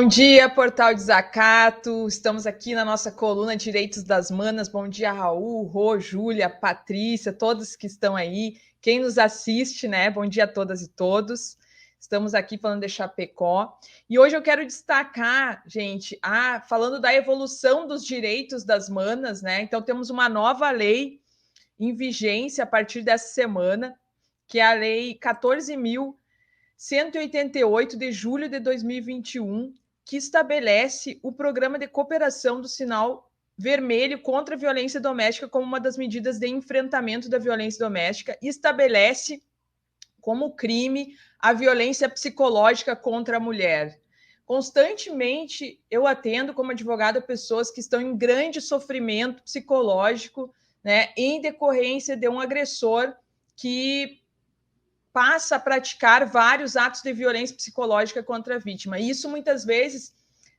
Bom dia, Portal Desacato. Estamos aqui na nossa coluna Direitos das Manas. Bom dia, Raul, Rô, Júlia, Patrícia, todos que estão aí. Quem nos assiste, né? Bom dia a todas e todos. Estamos aqui falando de Chapecó. E hoje eu quero destacar, gente, falando da evolução dos direitos das manas, né? Então, temos uma nova lei em vigência a partir dessa semana, que é a Lei 14.188 de julho de 2021, que estabelece o Programa de Cooperação do Sinal Vermelho contra a Violência Doméstica como uma das medidas de enfrentamento da violência doméstica e estabelece como crime a violência psicológica contra a mulher. Constantemente eu atendo como advogada pessoas que estão em grande sofrimento psicológico, né, em decorrência de um agressor que passa a praticar vários atos de violência psicológica contra a vítima. E isso muitas vezes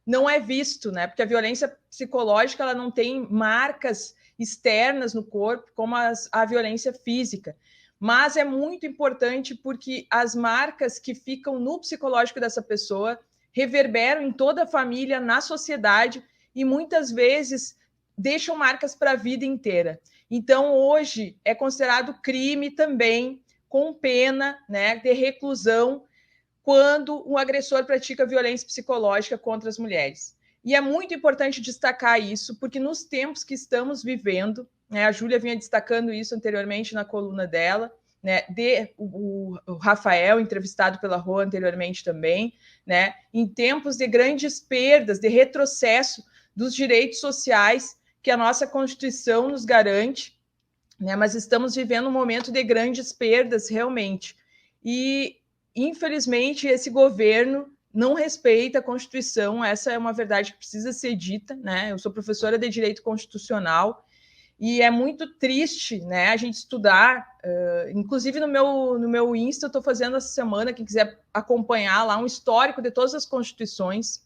não é visto, né? Porque a violência psicológica ela não tem marcas externas no corpo como a violência física. Mas é muito importante porque as marcas que ficam no psicológico dessa pessoa reverberam em toda a família, na sociedade e muitas vezes deixam marcas para a vida inteira. Então, hoje é considerado crime também com pena, né, de reclusão quando o agressor pratica violência psicológica contra as mulheres. E é muito importante destacar isso, porque nos tempos que estamos vivendo, né, a Júlia vinha destacando isso anteriormente na coluna dela, né, o Rafael, entrevistado pela Rô anteriormente também, né, em tempos de grandes perdas, de retrocesso dos direitos sociais que a nossa Constituição nos garante, né? Mas estamos vivendo um momento de grandes perdas, realmente. E, infelizmente, esse governo não respeita a Constituição, essa é uma verdade que precisa ser dita, né? Eu sou professora de Direito Constitucional e é muito triste, né, a gente estudar, inclusive no meu Insta eu estou fazendo essa semana, quem quiser acompanhar lá, um histórico de todas as constituições.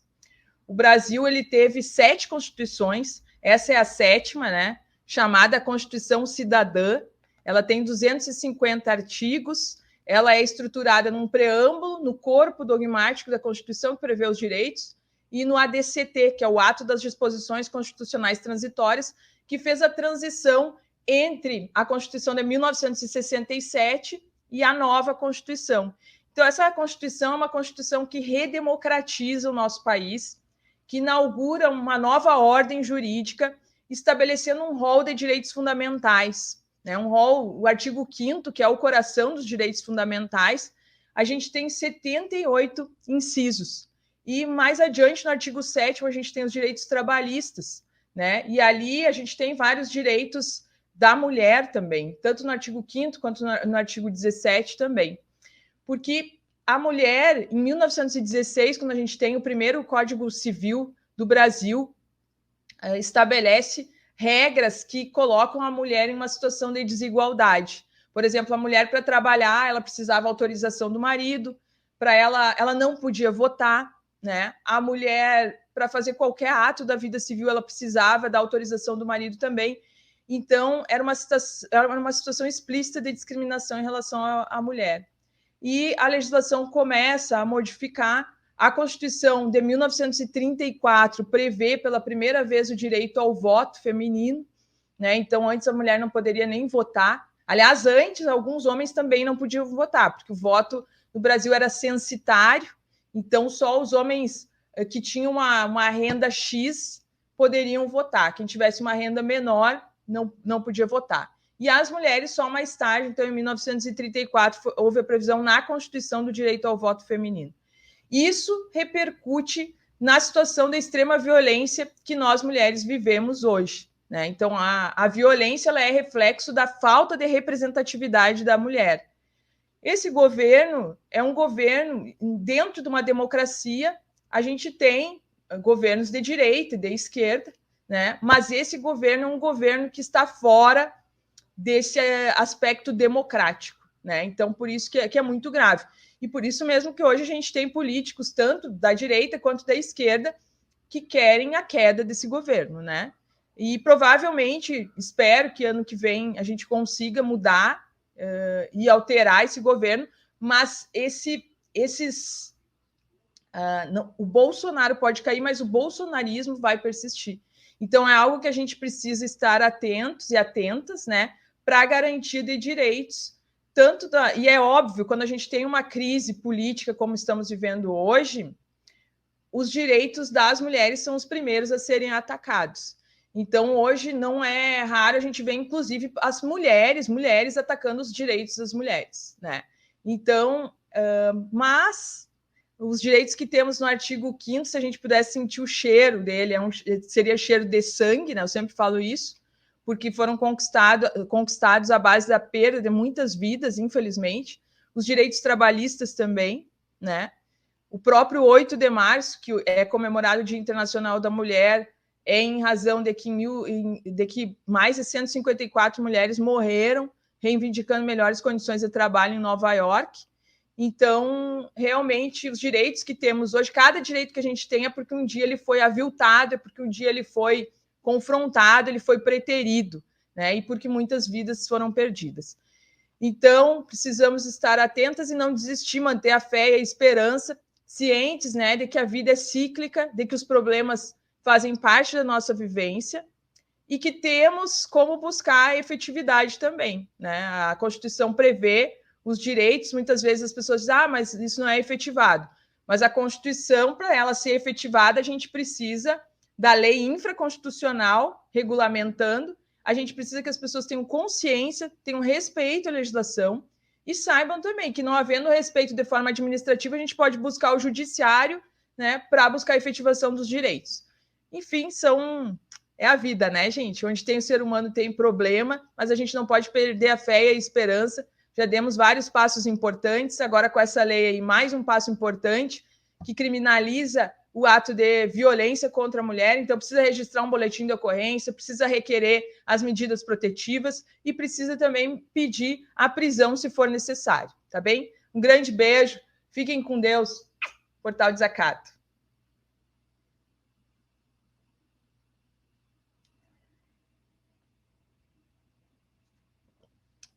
O Brasil ele teve 7 constituições, essa é a 7ª, né? Chamada Constituição Cidadã. Ela tem 250 artigos, ela é estruturada num preâmbulo, no corpo dogmático da Constituição, que prevê os direitos, e no ADCT, que é o Ato das Disposições Constitucionais Transitórias, que fez a transição entre a Constituição de 1967 e a nova Constituição. Então, essa Constituição é uma Constituição que redemocratiza o nosso país, que inaugura uma nova ordem jurídica, estabelecendo um rol de direitos fundamentais, né? Um rol, o artigo 5º, que é o coração dos direitos fundamentais, a gente tem 78 incisos. E mais adiante, no artigo 7º, a gente tem os direitos trabalhistas, né? E ali a gente tem vários direitos da mulher também, tanto no artigo 5º quanto no artigo 17 também. Porque a mulher, em 1916, quando a gente tem o primeiro Código Civil do Brasil, estabelece regras que colocam a mulher em uma situação de desigualdade. Por exemplo, a mulher, para trabalhar, ela precisava autorização do marido, para ela não podia votar, né? A mulher, para fazer qualquer ato da vida civil, ela precisava da autorização do marido também. Então, era uma situação explícita de discriminação em relação à mulher. E a legislação começa a modificar. A Constituição de 1934 prevê pela primeira vez o direito ao voto feminino, né? Então, antes a mulher não poderia nem votar. Aliás, antes, alguns homens também não podiam votar, porque o voto no Brasil era censitário, então só os homens que tinham uma renda X poderiam votar. Quem tivesse uma renda menor não podia votar. E as mulheres só mais tarde, então em 1934, houve a previsão na Constituição do direito ao voto feminino. Isso repercute na situação da extrema violência que nós mulheres vivemos hoje, né? Então, a violência ela é reflexo da falta de representatividade da mulher. Esse governo é um governo, dentro de uma democracia, a gente tem governos de direita e de esquerda, né? Mas esse governo é um governo que está fora desse aspecto democrático, né? Então, por isso que é muito grave. E por isso mesmo que hoje a gente tem políticos, tanto da direita quanto da esquerda, que querem a queda desse governo, né? E provavelmente, espero que ano que vem a gente consiga mudar e alterar esse governo, mas esses o Bolsonaro pode cair, mas o bolsonarismo vai persistir. Então, é algo que a gente precisa estar atentos e atentas, né, para a garantia de direitos. E é óbvio, quando a gente tem uma crise política como estamos vivendo hoje, os direitos das mulheres são os primeiros a serem atacados. Então, hoje não é raro a gente ver, inclusive, as mulheres atacando os direitos das mulheres, né? Então, mas os direitos que temos no artigo 5º, se a gente pudesse sentir o cheiro dele, seria cheiro de sangue, né? Eu sempre falo isso, porque foram conquistados à base da perda de muitas vidas, infelizmente. Os direitos trabalhistas também, né? O próprio 8 de março, que é comemorado o Dia Internacional da Mulher, é em razão de que mais de 154 mulheres morreram reivindicando melhores condições de trabalho em Nova York. Então, realmente, os direitos que temos hoje, cada direito que a gente tem é porque um dia ele foi aviltado, é porque um dia ele foi confrontado, ele foi preterido, né? E porque muitas vidas foram perdidas. Então, precisamos estar atentas e não desistir, manter a fé e a esperança, cientes, né, de que a vida é cíclica, de que os problemas fazem parte da nossa vivência e que temos como buscar a efetividade também, né? A Constituição prevê os direitos, muitas vezes as pessoas dizem, mas isso não é efetivado. Mas a Constituição, para ela ser efetivada, a gente precisa da lei infraconstitucional regulamentando, a gente precisa que as pessoas tenham consciência, tenham respeito à legislação e saibam também que, não havendo respeito de forma administrativa, a gente pode buscar o judiciário, né, para buscar a efetivação dos direitos. Enfim, é a vida, né, gente? Onde tem o ser humano tem problema, mas a gente não pode perder a fé e a esperança. Já demos vários passos importantes, agora com essa lei aí, mais um passo importante, que criminaliza o ato de violência contra a mulher, então precisa registrar um boletim de ocorrência, precisa requerer as medidas protetivas e precisa também pedir a prisão se for necessário, tá bem? Um grande beijo, fiquem com Deus, Portal Desacato.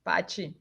Pati.